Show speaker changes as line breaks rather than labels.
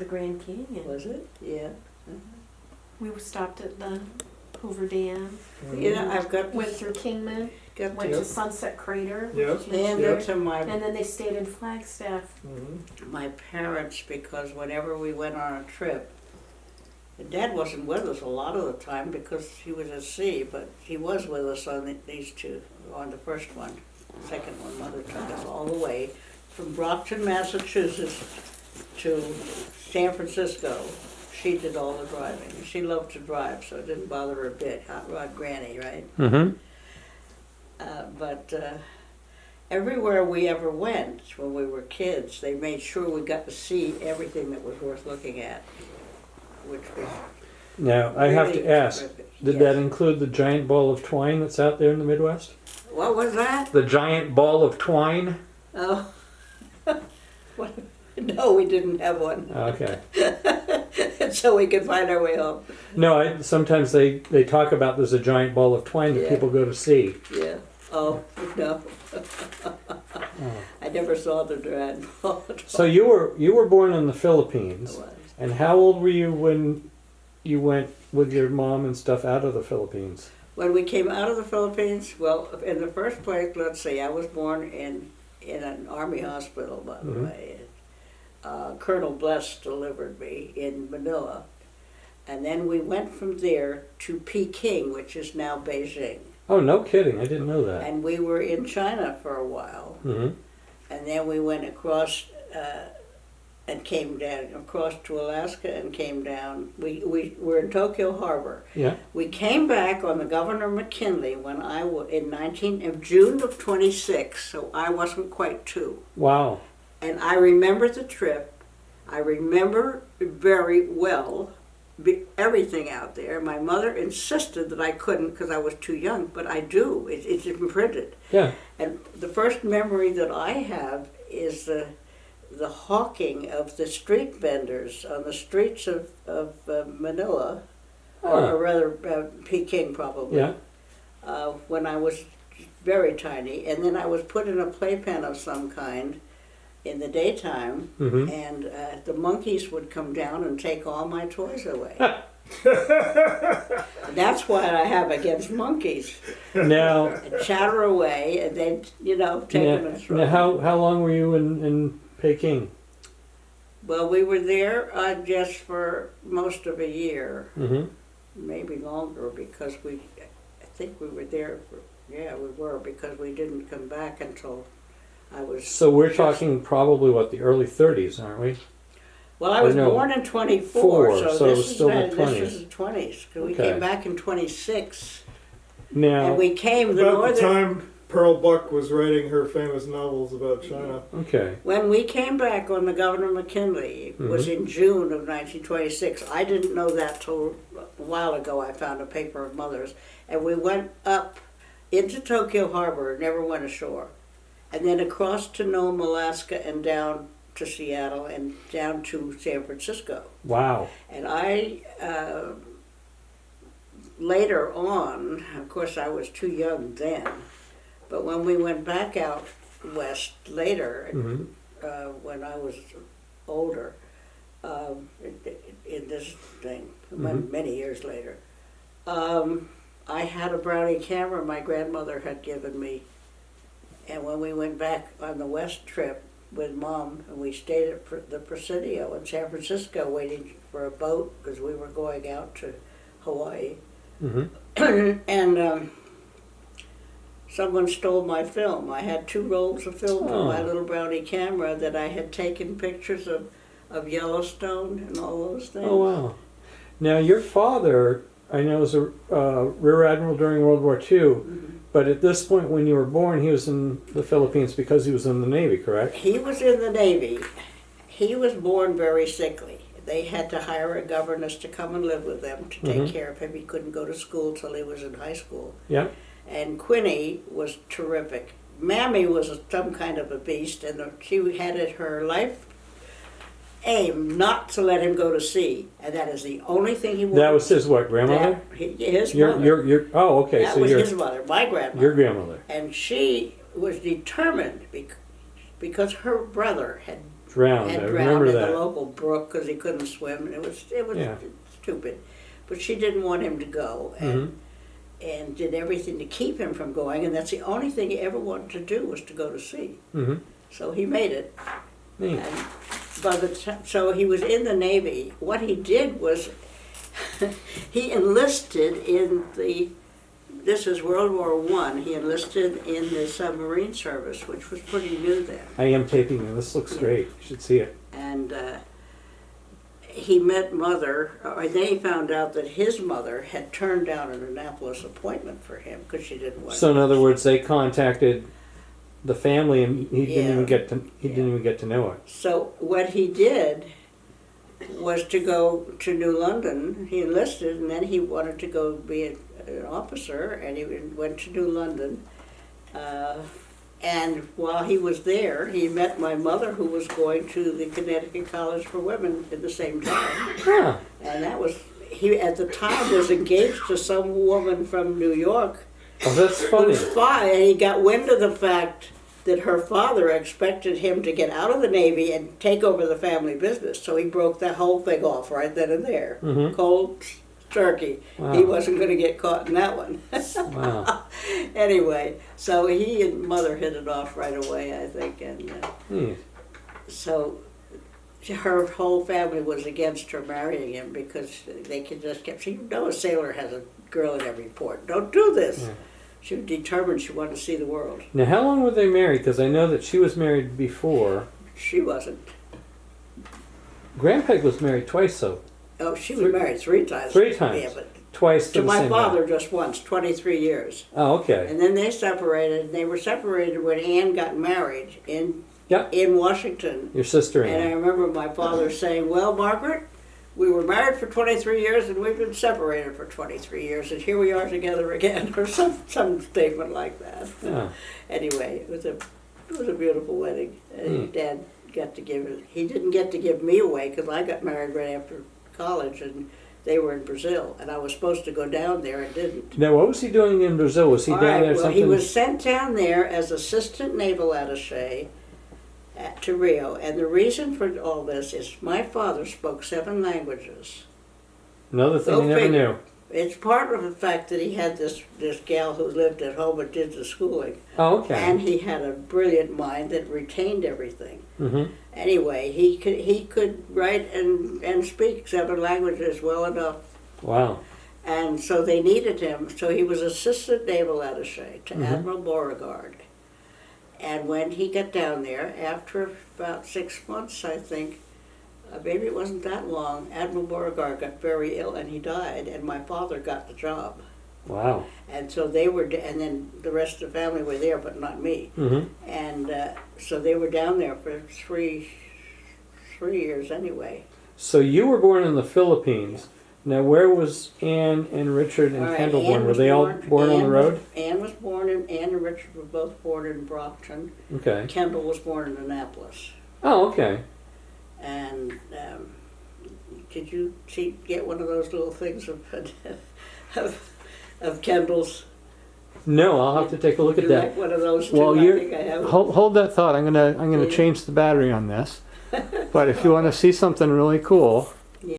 the Grand Canyon.
Was it? Yeah.
We stopped at the Hoover Dam,
You know, I've got
went through Kingman,
got
went
to
to Sunset Crater,
Yep.
which is
hand
there,
it to my
and then they stayed in Flagstaff.
my parents because whenever we went on a trip, Dad wasn't with us a lot of the time because he was at sea, but he was with us on these two, on the first one. The second one, Mother took us all the way from Brockton, Massachusetts to San Francisco. She did all the driving. She loved to drive, so it didn't bother her a bit. Hot rod granny, right?
Mm-hmm.
But everywhere we ever went when we were kids, they made sure we got to see everything that was worth looking at, which was
Now, I have to
really
ask,
terrific.
did
Yes.
that include the giant ball of twine that's out there in the Midwest?
What was that?
The giant ball of twine?
Oh, what? No, we didn't have one,
Okay.
so we could find our way home.
No, sometimes they talk about there's a giant ball of twine that
Yeah.
people go to see.
Yeah. Oh no, I never saw the giant ball.
So you were born in the Philippines,
was.
and how old were you when you went with your mom and stuff out of the Philippines?
When we came out of the Philippines, well, in the first place, let's see, I was born in an army hospital, by the
Mhm.
way. Colonel Bless delivered me in Manila. And then we went from there to Peking, which is now Beijing.
Oh, no kidding! I didn't know that.
And we were in China for a while.
Mm-hmm.
And then we went across and came down, across to Alaska and came down. We were in Tokyo Harbor.
Yeah.
We came back on the Governor McKinley when I was in June of 26, so I wasn't quite 2.
Wow.
And I remember the trip. I remember very well everything out there. My mother insisted that I couldn't because I was too young, but I do. It's imprinted.
Yeah.
And the first memory that I have is the hawking of the street vendors on the streets of Manila, or rather Peking probably,
Yeah.
when I was very tiny. And then I was put in a playpen of some kind in the daytime,
Mm-hmm.
and the monkeys would come down and take all my toys away. That's what I have against monkeys.
Now,
And chatter away, and then, take them and throw
now
them.
how long were you in Peking?
Well, we were there just for most of a year,
Mm-hmm.
maybe longer, because I think we were there because we didn't come back until I was...
So we're talking probably the early 30s, aren't we?
Well, I was
no,
born in 24, so
so it was
this
still the
is
20s.
the 20s. 'Cause we
Okay.
came back in 26,
Now,
and we came
About the time Pearl Buck was writing her famous novels about China.
okay.
When we came back on the Governor McKinley, it was in June of 1926. I didn't know that till a while ago. I found a paper of Mother's, and we went up into Tokyo Harbor, never went ashore, and then across to Nome, Alaska, and down to Seattle, and down to San Francisco.
Wow.
And I, later on, of course I was too young then, but when we went back out west later,
Mm-hmm.
when I was older, in this thing, many years later, I had a Brownie camera my grandmother had given me, and when we went back on the west trip with Mom, and we stayed at the Presidio in San Francisco waiting for a boat because we were going out to Hawaii.
Mm-hmm.
And someone stole my film. I had 2 rolls of film from my little Brownie camera that I had taken pictures of Yellowstone and all those things.
Oh, wow. Now, your father, I know, was a rear admiral during World War II, but at this point when you were born, he was in the Philippines because he was in the Navy, correct?
He was in the Navy. He was born very sickly. They had to hire a governess to come and live with them to take care of him. He couldn't go to school till he was in high school.
Yeah.
And Quinny was terrific. Mammy was some kind of a beast, and she had it her life aim not to let him go to sea, and that is the only thing he wanted.
That was his what, grandmother?
His mother.
Your oh, okay,
That
so
was
your
his mother, my grandmother.
your grandmother.
And she was determined because her brother had
drowned. I
had
remember
drowned in the
that.
local brook because he couldn't swim, and it was
Yeah.
stupid. But she didn't want him to go, and did everything to keep him from going, and that's the only thing he ever wanted to do was to go to sea.
Mm-hmm.
So he made it.
Neat.
And by the so he was in the Navy. What he did was he enlisted in the. This is World War I. He enlisted in the submarine service, which was pretty new then.
I am taping you. This looks great. You should see it.
And he met Mother, or then he found out that his mother had turned down an Annapolis appointment for him because she didn't want
So in
him.
other words, they contacted the family, and he didn't
Yeah.
even get to didn't even get to know it.
So what he did was to go to New London. He enlisted, and then he wanted to go be an officer, and he went to New London. And while he was there, he met my mother, who was going to the Connecticut College for Women at the same time.
Huh.
And that was, he at the time was engaged to some woman from New York.
Oh, that's
Who
funny.
was fine, and he got wind of the fact that her father expected him to get out of the Navy and take over the family business. So he broke that whole thing off right then and there.
Mhm.
Cold turkey.
Wow.
He wasn't going to get caught in that one.
Wow.
Anyway, so he and Mother hit it off right away, I think. And
Neat.
so her whole family was against her marrying him because they could just kept saying, you know, a sailor has a girl in every port. Don't do this.
Yeah.
She was determined she wanted to see the world.
Now, how long were they married? Because I know that she was married before.
She wasn't.
Grandpeg was married twice, though.
Oh, she was married 3 times.
3 times.
Yeah, but
Twice to
to
the
my
same
father
guy.
just once, 23 years.
Oh, okay.
And then they separated. They were separated when Anne got married in
Yeah.
in Washington.
Your sister
And I
Anne.
remember my father saying, well, Margaret, we were married for 23 years and we've been separated for 23 years and here we are together again, or some statement like that.
Yeah.
Anyway, it was a beautiful wedding.
Hmm.
Dad got to he didn't get to give me away because I got married right after college and they were in Brazil and I was supposed to go down there and didn't.
Now, what was he doing in Brazil? Was he
All
down
right,
there
well,
something?
he was sent down there as assistant naval attaché to Rio, and the reason for all this is my father spoke 7 languages.
Another thing
Go
I never
figure.
knew.
It's part of the fact that he had this gal who lived at home and did the schooling,
Oh, okay.
and he had a brilliant mind that retained everything.
Mm-hmm.
Anyway, he could write and speak 7 languages well enough.
Wow.
And so they needed him. So he was assistant naval attaché to
Mhm.
Admiral Beauregard. And when he got down there, after about 6 months, I think, maybe it wasn't that long, Admiral Beauregard got very ill and he died, and my father got the job.
Wow.
And so they were, and then the rest of the family were there, but not me.
Mm-hmm.
And so they were down there for three years anyway.
So you were born in the Philippines. Now, where was Anne and Richard and
All right,
Kendall
Anne
born? Were
was
they all born on the road?
Anne was born in, Anne and Richard were both born in Brockton.
Okay.
Kendall was born in Annapolis.
Oh, okay.
And did you get one of those little things of Kendall's?
No, I'll have to take a look at
You
that.
like one of those too?
Well,
I
you're,
think I have.
hold that thought. I'm gonna
Yeah.
change the battery on this. But if you want to see something really cool,